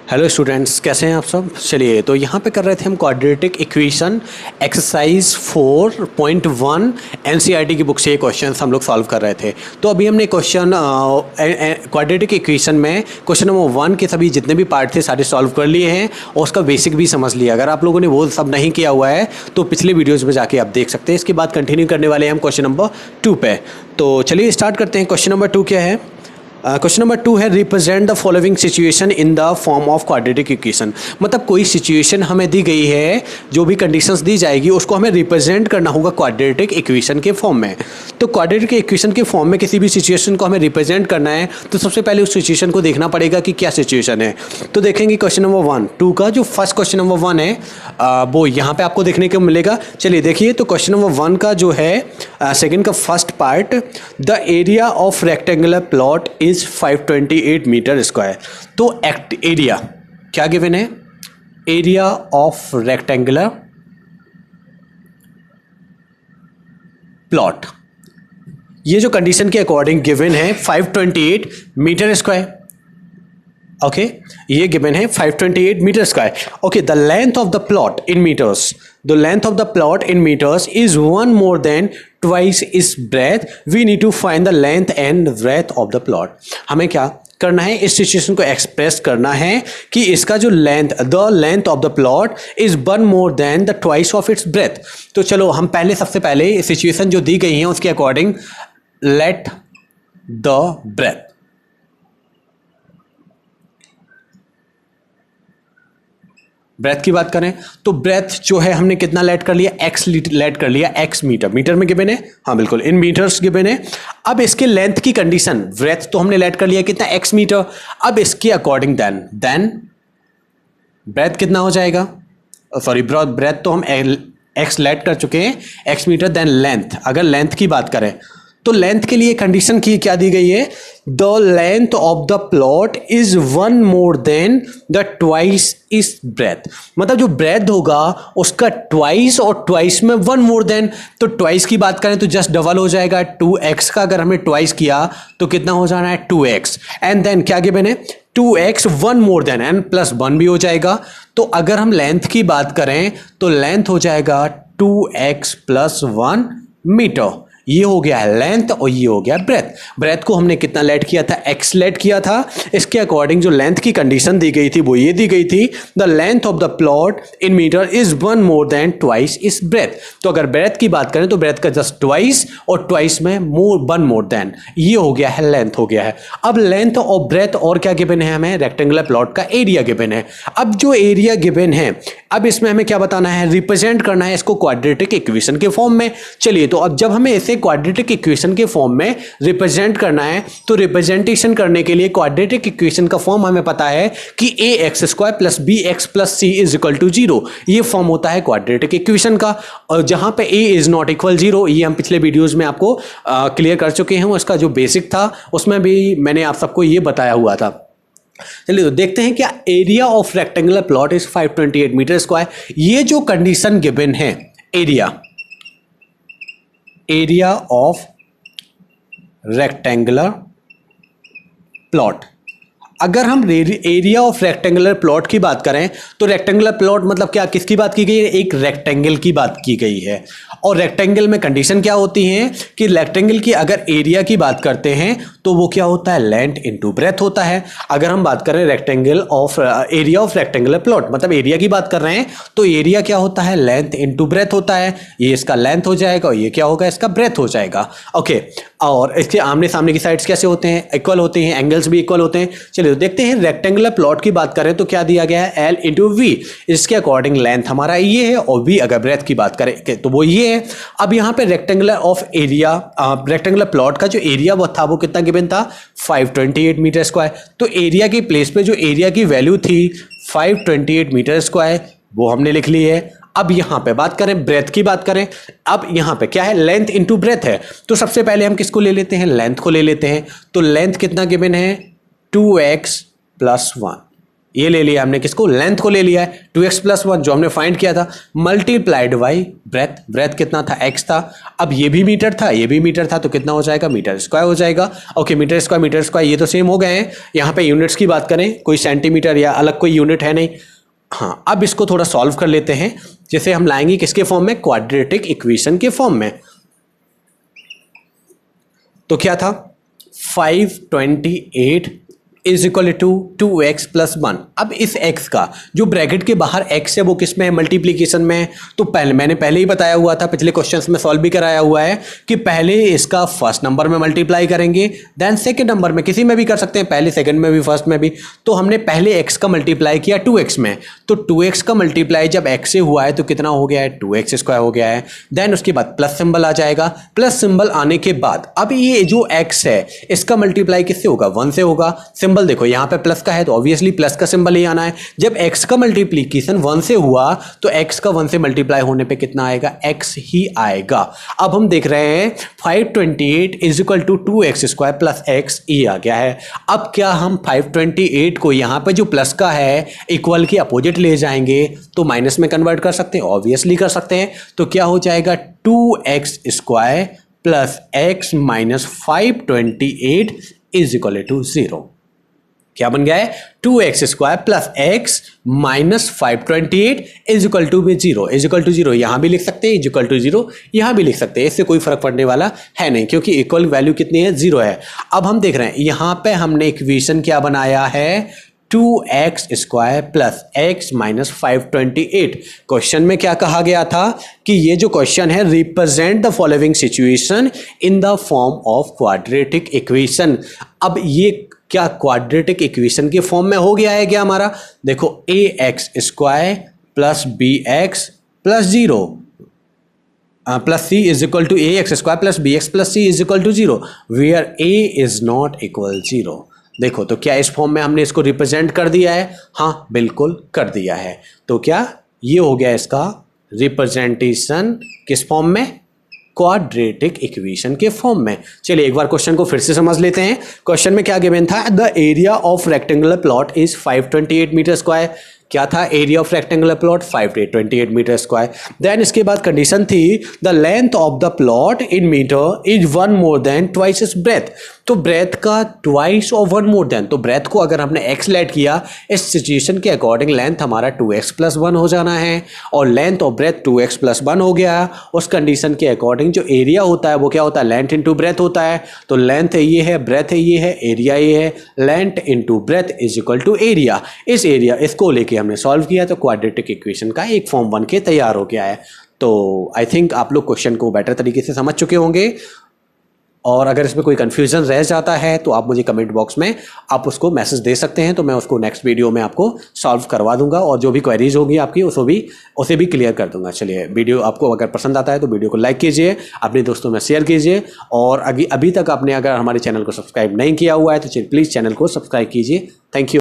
Hello students, कैसे हैं आप सब। चलिए, तो यहाँ पे कर रहे थे हम क्वाड्रेटिक इक्वेशन एक्सरसाइज 4.1 एनसीईआरटी की बुक से ये क्वेश्चन हम लोग सॉल्व कर रहे थे। तो अभी हमने क्वेश्चन क्वाड्रेटिक इक्वेशन में क्वेश्चन नंबर 1 के सभी जितने भी पार्ट थे सारे सॉल्व कर लिए हैं और उसका बेसिक भी समझ लिया। अगर आप लोगों ने वो सब नहीं किया हुआ है तो पिछले वीडियोज़ में जाके आप देख सकते हैं। इसके बाद कंटिन्यू करने वाले हैं हम क्वेश्चन नंबर 2 पे। तो चलिए स्टार्ट करते हैं। क्वेश्चन नंबर 2 क्या है? क्वेश्चन नंबर 2 है represent the following situation in the form of quadratic equation. मतलब कोई सिचुएशन हमें दी गई है, जो भी कंडीशंस दी जाएगी उसको हमें रिप्रेजेंट करना होगा क्वाड्रेटिक इक्वेशन के फॉर्म में। तो क्वाड्रेटिक इक्वेशन के फॉर्म में किसी भी सिचुएशन को हमें रिप्रेजेंट करना है तो सबसे पहले उस सिचुएशन को देखना पड़ेगा कि क्या सिचुएशन है। तो देखेंगे क्वेश्चन नंबर 1 का जो फर्स्ट क्वेश्चन नंबर 1 है वो यहाँ पे आपको देखने को मिलेगा। चलिए देखिए, तो क्वेश्चन नंबर 1 का जो है सेकेंड का first part, the area of rectangular plot is 528 metre square. तो एरिया क्या गिवन है? एरिया ऑफ रेक्टेंगुलर प्लॉट, ये जो कंडीशन के अकॉर्डिंग गिवन है 528 मीटर स्क्वायर। ओके, ये गिवन है 528 metre square. Okay, the length of the plot in metres, the length of the plot in metres is 1 more than twice its breadth. We need to find the length and breadth of the plot. हमें क्या करना है? इस situation को express करना है कि इसका जो the length of the plot is 1 more than the twice of its breadth. तो चलो हम पहले सबसे पहले सिचुएशन जो दी गई है उसके according let the breadth, breadth की बात करें तो ब्रेथ जो है हमने कितना लेट कर लिया? x लेट कर लिया, x मीटर। मीटर में गिवन है, हाँ बिल्कुल इन मीटर्स गिवन है। अब इसके लेंथ की कंडीशन, ब्रेथ तो हमने लेट कर लिया कितना? x metre. अब इसके अकॉर्डिंग देन ब्रेथ कितना हो जाएगा? सॉरी, ब्रेथ तो हम x लेट कर चुके हैं, x मीटर। देन लेंथ, अगर लेंथ की बात करें तो लेंथ के लिए कंडीशन की क्या दी गई है? The length of the plot is 1 more than the twice its breath. मतलब जो ब्रेथ होगा उसका ट्वाइस, और ट्वाइस में 1 more than, तो ट्वाइस की बात करें तो जस्ट डबल हो जाएगा। 2x का अगर हमने ट्वाइस किया तो कितना हो जाना है? 2x। एंड देन क्या गिवन है? 2x 1 more than and plus 1 भी हो जाएगा। तो अगर हम लेंथ की बात करें तो लेंथ हो जाएगा 2x प्लस 1 मीटर। ये हो गया है लेंथ और ये हो गया ब्रेथ। ब्रेथ को हमने कितना लेट किया था? x लेट किया था। इसके अकॉर्डिंग जो लेंथ की कंडीशन दी गई थी वो ये दी गई थी, the length of the plot in metre is 1 more than twice its breadth. तो अगर ब्रेथ की बात करें तो ब्रेथ का जस्ट ट्वाइस, और ट्वाइस में 1 more than, ये हो गया है लेंथ हो गया है। अब लेंथ और ब्रेथ और क्या गिवन है? हमें रेक्टेंगुलर प्लॉट का एरिया गिवन है। अब जो एरिया गिवन है, अब इसमें हमें क्या बताना है? रिप्रेजेंट करना है इसको क्वाड्रेटिक इक्वेशन के फॉर्म में। चलिए, तो अब जब हमें इसे क्वाड्रेटिक इक्वेशन के फॉर्म में रिप्रेजेंट करना है तो रिप्रेजेंटेशन करने के लिए क्वाड्रेटिक इक्वेशन का फॉर्म हमें पता है कि ax² plus bx plus c is equal to 0। ये फॉर्म होता है क्वाड्रेटिक इक्वेशन का। और जहां पे a इज नॉट इक्वल 0, ये हम पिछले वीडियोज में आपको क्लियर कर चुके हैं। उसका जो बेसिक था उसमें भी मैंने आप सबको ये बताया हुआ था। चलिए तो देखते हैं क्या area of rectangular plot is 528 metre square. ये जो कंडीशन गिवन है, एरिया ऑफ रेक्टेंगुलर प्लॉट, अगर हम एरिया ऑफ रेक्टेंगुलर प्लॉट की बात करें तो रेक्टेंगुलर प्लॉट मतलब क्या, किसकी बात की गई है? एक रेक्टेंगल की बात की गई है। और रेक्टेंगल में कंडीशन क्या होती है कि रेक्टेंगल की अगर एरिया की बात करते हैं तो वो क्या होता है? लेंथ इनटू ब्रेथ होता है। अगर हम बात करें rectangle of area of rectangular plot, मतलब एरिया की बात कर रहे हैं तो एरिया क्या होता है? लेंथ इनटू ब्रेथ होता है। ये इसका लेंथ हो जाएगा और ये क्या होगा? इसका ब्रेथ हो जाएगा। ओके, और इसके आमने सामने की साइड्स कैसे होते हैं? इक्वल होते हैं, एंगल्स भी इक्वल होते हैं। चलिए तो देखते हैं रेक्टेंगुलर प्लॉट की बात करें तो क्या दिया गया है? L into V. इसके अकॉर्डिंग लेंथ हमारा ये है और v अगर ब्रेथ की बात करें तो वो ये है। अब यहाँ पे rectangular of area, rectangular plot का जो एरिया वो था वो कितना गिवन था? 528 मीटर स्क्वायर। तो एरिया की प्लेस पे जो एरिया की वैल्यू थी 528 मीटर स्क्वायर वो हमने लिख ली है। अब यहां पे बात करें ब्रेथ की बात करें, अब यहां पे क्या है? लेंथ इनटू ब्रेथ है। तो सबसे पहले हम किसको ले लेते हैं? लेंथ को ले लेते हैं। तो लेंथ कितना गिवन है? 2x plus 1। ये ले लिया हमने, किसको, लेंथ को ले लिया है 2x प्लस 1 जो हमने फाइंड किया था, मल्टीप्लाइड बाई ब्रेथ, ब्रेथ कितना था, x था। अब ये भी मीटर था, ये भी मीटर था, तो कितना हो जाएगा, मीटर स्क्वायर हो जाएगा। ओके, मीटर स्क्वायर ये तो सेम हो गए हैं। यहाँ पे यूनिट्स की बात करें, कोई सेंटीमीटर या अलग कोई यूनिट है नहीं। हाँ, अब इसको थोड़ा सॉल्व कर लेते हैं। जैसे हम लाएंगे किसके फॉर्म में, क्वाड्रेटिक इक्वेशन के फॉर्म में। तो क्या था, 528 is equal to 2x plus 1। अब इस x का जो ब्रैकेट के बाहर x है वो किस में है, मल्टीप्लीकेशन में है। तो मैंने पहले ही बताया हुआ था, पिछले क्वेश्चंस में सॉल्व भी कराया हुआ है कि पहले इसका फर्स्ट नंबर में मल्टीप्लाई करेंगे, देन सेकंड नंबर में, किसी में भी कर सकते हैं, पहले सेकंड में भी फर्स्ट में भी। तो हमने पहले x का मल्टीप्लाई किया 2x में, तो 2x का मल्टीप्लाई जब x से हुआ है तो कितना हो गया है, 2x स्क्वायर हो गया है। देन उसके बाद प्लस सिंबल आ जाएगा, प्लस सिंबल आने के बाद अब ये जो x है इसका मल्टीप्लाई किससे होगा, 1 से होगा। सिंबल देखो यहाँ पे प्लस का है तो ऑब्वियसली प्लस का सिंबल ही आना है। जब x का मल्टीप्लिकेशन 1 से हुआ तो x का 1 से मल्टीप्लाई होने पे कितना आएगा, x ही आएगा। अब हम देख रहे हैं 528 is equal to 2x square plus x, ये आ गया है। अब क्या हम 528 को यहाँ पे जो प्लस का है इक्वल के अपोजिट ले जाएंगे तो माइनस में कन्वर्ट कर सकते हैं, ऑब्वियसली कर सकते हैं। तो क्या हो जाएगा, 2x square plus x minus 528 is equal to 0। क्या बन गया है, 2x square plus x minus 528 is equal to 0, is equal to 0 यहां भी लिख सकते हैं, इज इक्वल टू 0 यहां भी लिख सकते हैं। इससे कोई फर्क पड़ने वाला है नहीं क्योंकि इक्वल वैल्यू कितनी है, 0 है। अब हम देख रहे हैं यहां पे हमने इक्वेशन क्या बनाया है, 2x square plus x minus 528। Question में क्या कहा गया था कि ये जो क्वेश्चन है, represent the following situation in the form of quadratic equation. अब ये क्या क्वाड्रेटिक इक्वेशन के फॉर्म में हो गया है क्या हमारा, देखो ax square plus bx plus 0 plus c is equal to ax square plus bx plus c is equal to 0 where a is not equal 0। देखो तो क्या इस फॉर्म में हमने इसको रिप्रेजेंट कर दिया है, हाँ बिल्कुल कर दिया है। तो क्या ये हो गया इसका रिप्रेजेंटेशन किस फॉर्म में, क्वाड्रेटिक इक्वेशन के फॉर्म में। चलिए एक बार क्वेश्चन को फिर से समझ लेते हैं। क्वेश्चन में क्या गिवन था, the area of rectangular plot is 528 metre square. क्या था, area of rectangular plot 528 metre square. Then इसके बाद कंडीशन थी the length of the plot in metre is 1 more than twice is breadth. तो breadth का twice और 1 more then, तो breath को अगर हमने x लेट किया इस सिचुएशन के अकॉर्डिंग लेंथ हमारा 2x प्लस 1 हो जाना है और length of breath 2x plus 1 हो गया। उस कंडीशन के अकॉर्डिंग जो एरिया होता है वो क्या होता है, लेंथ इंटू ब्रेथ होता है। तो लेंथ ये है, ब्रेथ ये है, एरिया ये है, length into breadth is equal to area. इस एरिया इसको लेके हमने सॉल्व किया तो क्वाड्रेटिक इक्वेशन का एक फॉर्म बन के तैयार हो गया है। तो आई थिंक आप लोग क्वेश्चन को बेटर तरीके से समझ चुके होंगे और अगर इसमें कोई कंफ्यूजन रह जाता है तो आप मुझे कमेंट बॉक्स में आप उसको मैसेज दे सकते हैं, तो मैं उसको नेक्स्ट वीडियो में आपको सॉल्व करवा दूंगा और जो भी क्वेरीज होगी आपकी उसे भी क्लियर कर दूंगा। चलिए वीडियो आपको अगर पसंद आता है तो वीडियो को लाइक कीजिए, अपने दोस्तों में शेयर कीजिए और अभी तक आपने अगर हमारे चैनल को सब्सक्राइब नहीं किया हुआ है तो प्लीज़ चैनल को सब्सक्राइब कीजिए। Thank you.